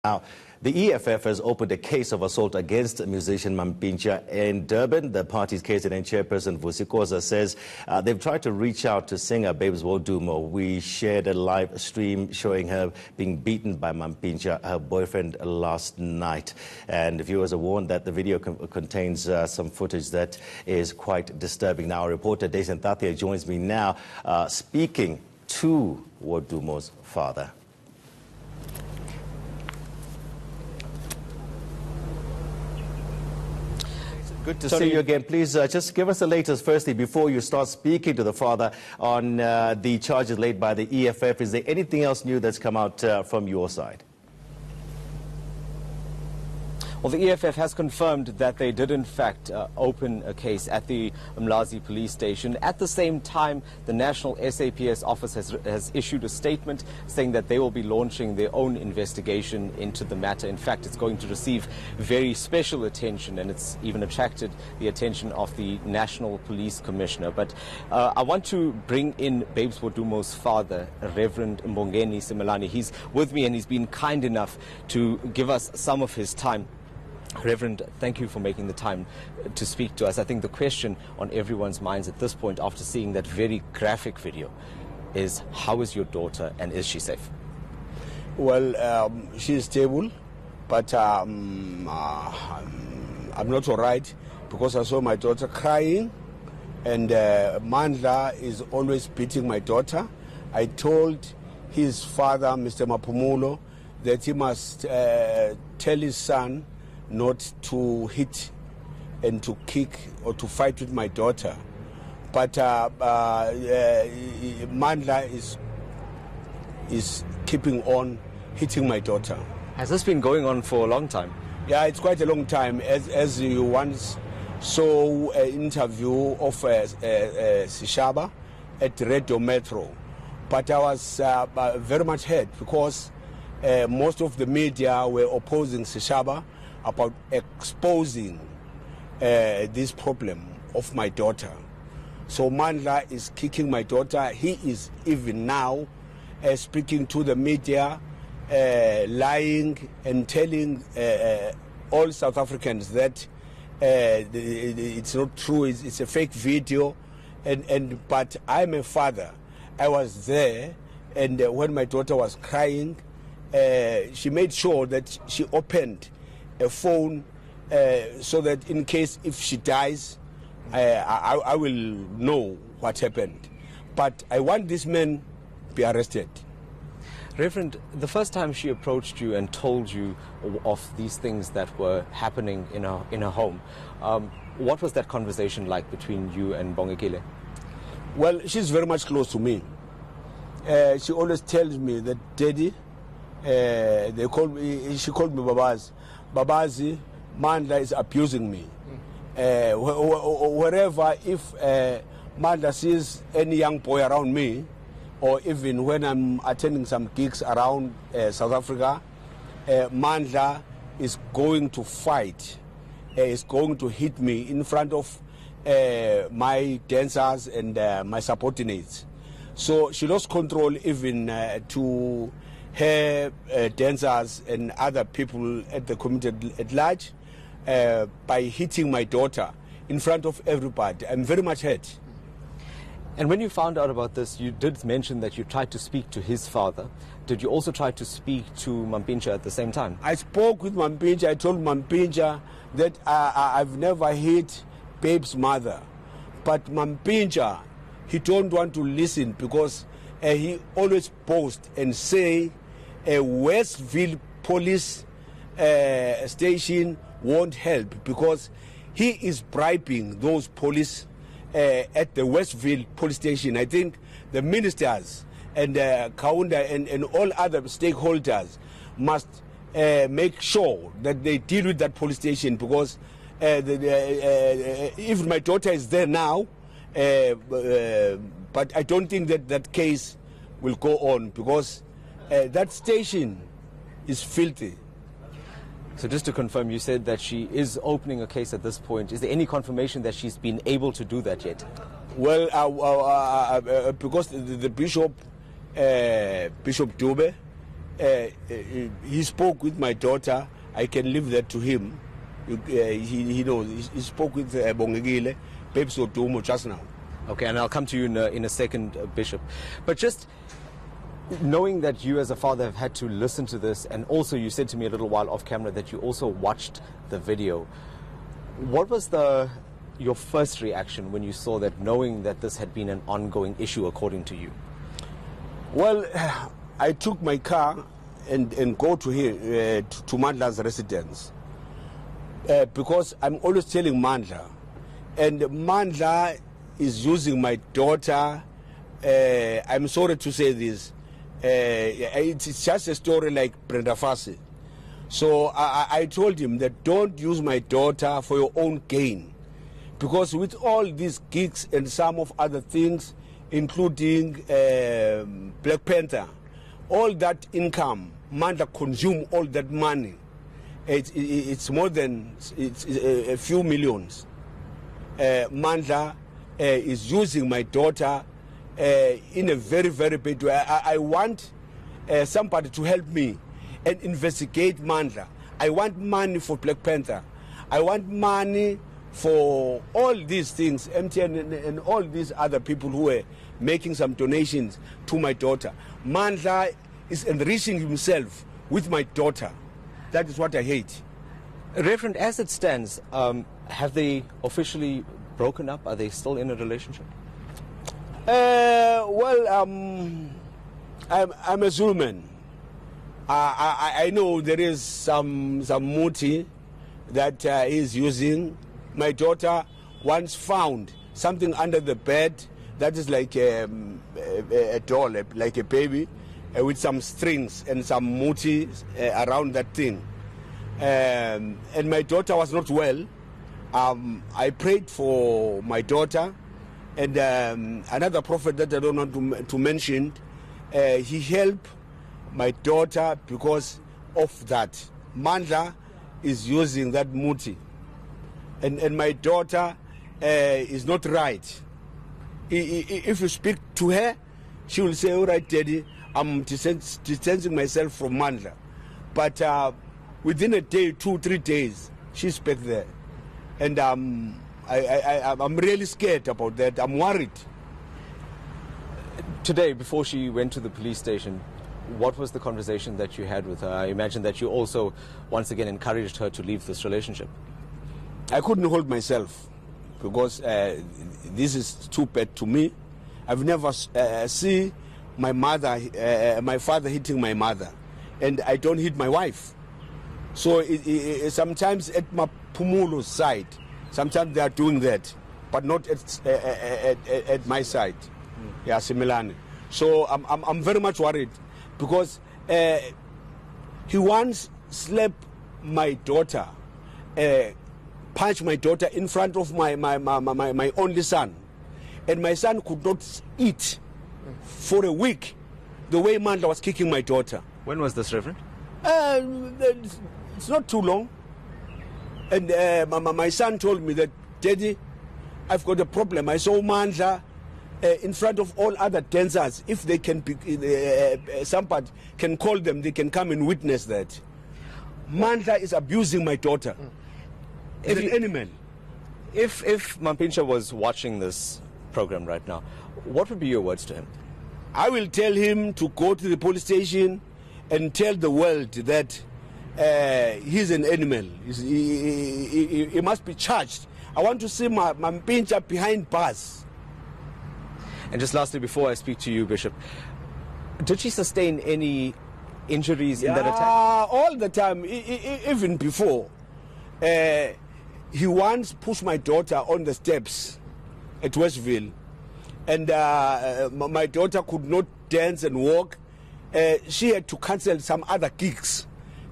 Now, the EFF has opened a case of assault against musician Mampintsha in Durban. The party's KZN chairperson Vusikoza says they've tried to reach out to singer Babes Wodumo. We shared a live stream showing her being beaten by Mampintsha, her boyfriend, last night. And viewers are warned that the video contains some footage that is quite disturbing. Now, our reporter Daisen Tathia joins me now speaking to Wodumo's father. Good to see you again. Please just give us the latest firstly before you start speaking to the father on the charges laid by the EFF. Is there anything else new that's come out from your side? Well, the EFF has confirmed that they did in fact open a case at the Mlazi police station. At the same time, the National SAPS office has issued a statement saying that they will be launching their own investigation into the matter. In fact, it's going to receive very special attention, and it's even attracted the attention of the National Police Commissioner. But I want to bring in Babes Wodumo's father, Reverend Mbongeni Simelane. He's with me and he's been kind enough to give us some of his time. Reverend, thank you for making the time to speak to us. I think the question on everyone's minds at this point, after seeing that very graphic video, is how is your daughter and is she safe? Well, she is stable, but I'm not all right because I saw my daughter crying, and Mandla is always beating my daughter. I told his father, Mr. Mapumulo, that he must tell his son not to hit and to kick or to fight with my daughter. But Mandla is keeping on hitting my daughter. Has this been going on for a long time? Yeah, it's quite a long time. As you once saw an interview of Sishaba at Radio Metro. But I was very much hurt because most of the media were opposing Sishaba about exposing this problem of my daughter. So Mandla is kicking my daughter. He is even now speaking to the media, lying and telling all South Africans that it's not true, it's a fake video. But I'm a father. I was there, and when my daughter was crying, she made sure that she opened a phone so that in case if she dies, I will know what happened. But I want this man be arrested. Reverend, the first time she approached you and told you of these things that were happening in her home, what was that conversation like between you and Bongekile? Well, she's very much close to me. She always tells me that, Daddy, she called me Babazi, Mandla is abusing me. Wherever, if Mandla sees any young boy around me, or even when I'm attending some gigs around South Africa, Mandla is going to fight, is going to hit me in front of my dancers and my subordinates. So she lost control even to her dancers and other people at the community at large by hitting my daughter in front of everybody. I'm very much hurt. And when you found out about this, you did mention that you tried to speak to his father. Did you also try to speak to Mampintsha at the same time? I spoke with Mampintsha. I told Mampintsha that I've never hit Babe's mother. But Mampintsha, he don't want to listen because he always boast and say a Westville police station won't help because he is bribing those police at the Westville police station. I think the ministers and Kaunda and all other stakeholders must make sure that they deal with that police station because if my daughter is there now, but I don't think that that case will go on because that station is filthy. So just to confirm, you said that she is opening a case at this point. Is there any confirmation that she's been able to do that yet? Well, because the Bishop Dube he spoke with my daughter. I can leave that to him. He knows. He spoke with Bongegile, Babes wodumo just now. Okay, and I'll come to you in a second, Bishop. But just knowing that you as a father have had to listen to this, and also you said to me a little while off camera that you also watched the video, what was your first reaction when you saw that, knowing that this had been an ongoing issue according to you? Well, I took my car and go to here, to Mandla's residence, because I'm always telling Mandla, and Mandla is using my daughter. I'm sorry to say this. It's just a story like Brenda Fassie. So I told him that don't use my daughter for your own gain. Because with all these gigs and some of other things, including Black Panther, all that income, Mandla consume all that money. It's more than a few millions. Mandla is using my daughter in a very, very bad way. I want somebody to help me and investigate Mandla. I want money for Black Panther. I want money for all these things, MTN and all these other people who are making some donations to my daughter. Mandla is enriching himself with my daughter. That is what I hate. Reverend, as it stands, have they officially broken up? Are they still in a relationship? Well, I'm a Zuluman. I know there is some muti that is using. My daughter once found something under the bed that is like a doll, like a baby, with some strings and some muti around that thing. And my daughter was not well. I prayed for my daughter, and another prophet that I don't want to mention, he helped my daughter because of that. Mandla is using that muti. And my daughter is not right. If you speak to her, she will say, all right, Daddy, I'm distancing myself from Mandla. But within a day, 2-3 days, she's back there. And I'm really scared about that. I'm worried. Today, before she went to the police station, what was the conversation that you had with her? I imagine that you also, once again, encouraged her to leave this relationship. I couldn't hold myself because this is too bad to me. I've never seen my father hitting my mother, and I don't hit my wife. So sometimes at my Pumulo's side, sometimes they are doing that, but not at my side. Yeah, similarly. So I'm very much worried because he once slapped my daughter, punched my daughter in front of my only son, and my son could not eat for a week the way Mandla was kicking my daughter. When was this, Reverend? It's not too long. And my son told me that, Daddy, I've got a problem. I saw Mandla in front of all other dancers. If they can, somebody can call them, they can come and witness that. Mandla is abusing my daughter. As an animal. If Mampintsha was watching this program right now, what would be your words to him? I will tell him to go to the police station and tell the world that he's an animal. He must be charged. I want to see Mampintsha behind bars. And just lastly, before I speak to you, Bishop, did she sustain any injuries in that attack? All the time, even before. He once pushed my daughter on the steps at Westville, and my daughter could not dance and walk. She had to cancel some other gigs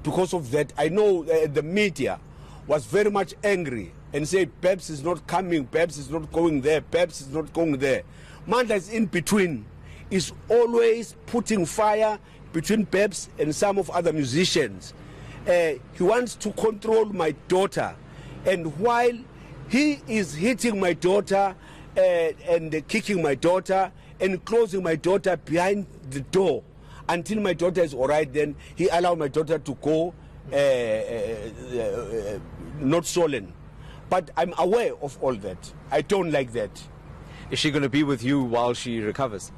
because of that. I know the media was very much angry and said, Peps is not coming, Peps is not going there, Peps is not going there. Mandla is in between, is always putting fire between Peps and some of other musicians. He wants to control my daughter. And while he is hitting my daughter and kicking my daughter and closing my daughter behind the door, until my daughter is all right, then he allowed my daughter to go not stolen. But I'm aware of all that. I don't like that. Is she going to be with you while she recovers?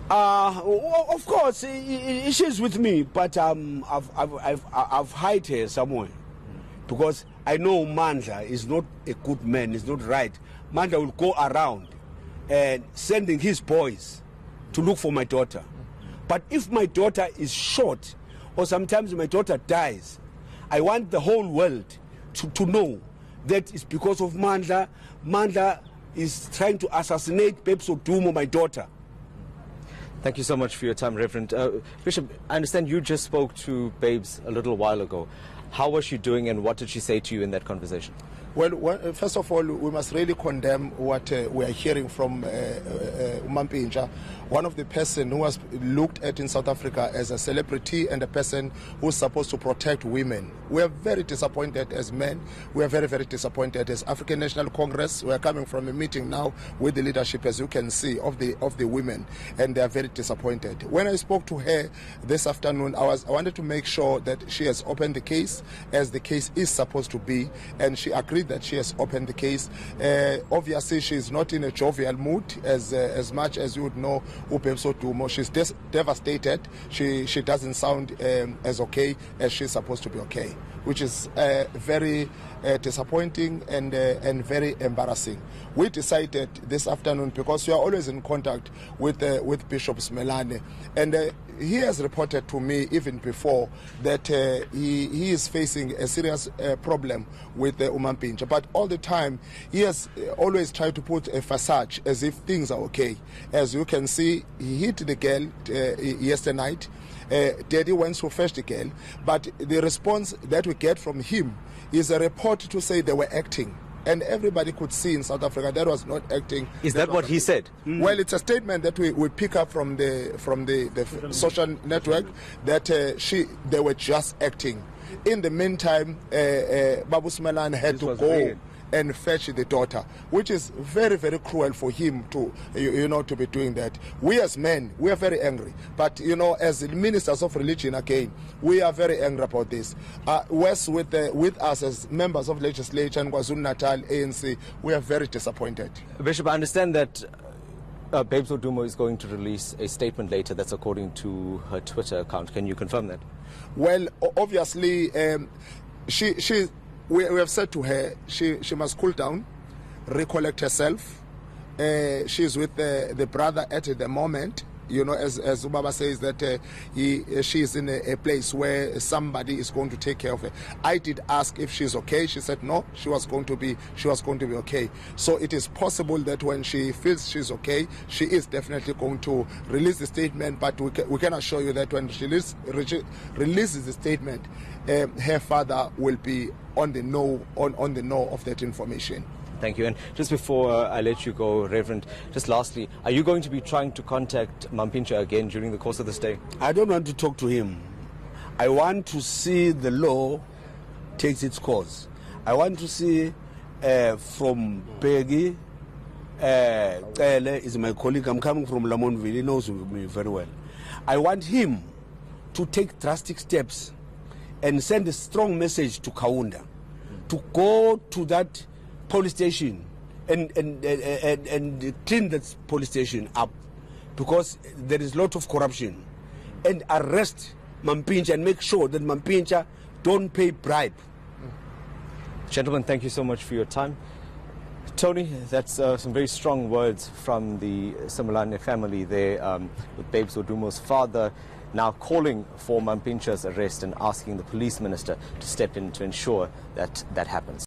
Of course, she's with me, but I've hid her somewhere because I know Mandla is not a good man. It's not right. Mandla will go around and sending his boys to look for my daughter. But if my daughter is shot, or sometimes my daughter dies, I want the whole world to know that it's because of Mandla. Mandla is trying to assassinate Babes Wodumo, my daughter. Thank you so much for your time, Reverend. Bishop, I understand you just spoke to Babes a little while ago. How was she doing and what did she say to you in that conversation? Well, first of all, we must really condemn what we are hearing from Mampintsha, one of the person who was looked at in South Africa as a celebrity and a person who's supposed to protect women. We are very disappointed as men. We are very, very disappointed as African National Congress. We are coming from a meeting now with the leadership, as you can see, of the women, and they are very disappointed. When I spoke to her this afternoon, I wanted to make sure that she has opened the case as the case is supposed to be, and she agreed that she has opened the case. Obviously, she is not in a jovial mood, as much as you would know Babes Wodumo. She's devastated. She doesn't sound as okay as she's supposed to be okay, which is very disappointing and very embarrassing. We decided this afternoon, because we are always in contact with Bishop Smelane, and he has reported to me even before that he is facing a serious problem with Mampintsha. But all the time, he has always tried to put a facade as if things are okay. As you can see, he hit the girl yesterday night. Daddy went to fetch the girl, but the response that we get from him is a report to say they were acting. And everybody could see in South Africa that was not acting. Is that what he said? Well, it's a statement that we pick up from the social network that they were just acting. In the meantime, Babu Smelane had to go and fetch the daughter, which is very, very cruel for him to to be doing that. We as men, we are very angry, but as ministers of religion, again, we are very angry about this. West with us as members of legislature in KwaZulu-Natal ANC, we are very disappointed. Bishop, I understand that Babes Wodumo is going to release a statement later that's according to her Twitter account. Can you confirm that? Well, obviously, we have said to her she must cool down, recollect herself. She's with the brother at the moment. As Ubaba says that she is in a place where somebody is going to take care of her. I did ask if she's okay. She said no. She was going to be okay. So it is possible that when she feels she's okay, she is definitely going to release the statement. But we can assure you that when she releases the statement, her father will be on the know of that information. Thank you. And just before I let you go, Reverend, just lastly, are you going to be trying to contact Mampintsha again during the course of this day? I don't want to talk to him. I want to see the law takes its course. I want to see from Peggy, Ele is my colleague. I'm coming from Lamontville. He knows me very well. I want him to take drastic steps and send a strong message to Kaunda to go to that police station and clean that police station up, because there is a lot of corruption, and arrest Mampintsha and make sure that Mampintsha don't pay bribe. Gentlemen, thank you so much for your time. Tony, that's some very strong words from the Smelane family there, with Babes Wodumo's father now calling for Mampintsha's arrest and asking the police minister to step in to ensure that that happens.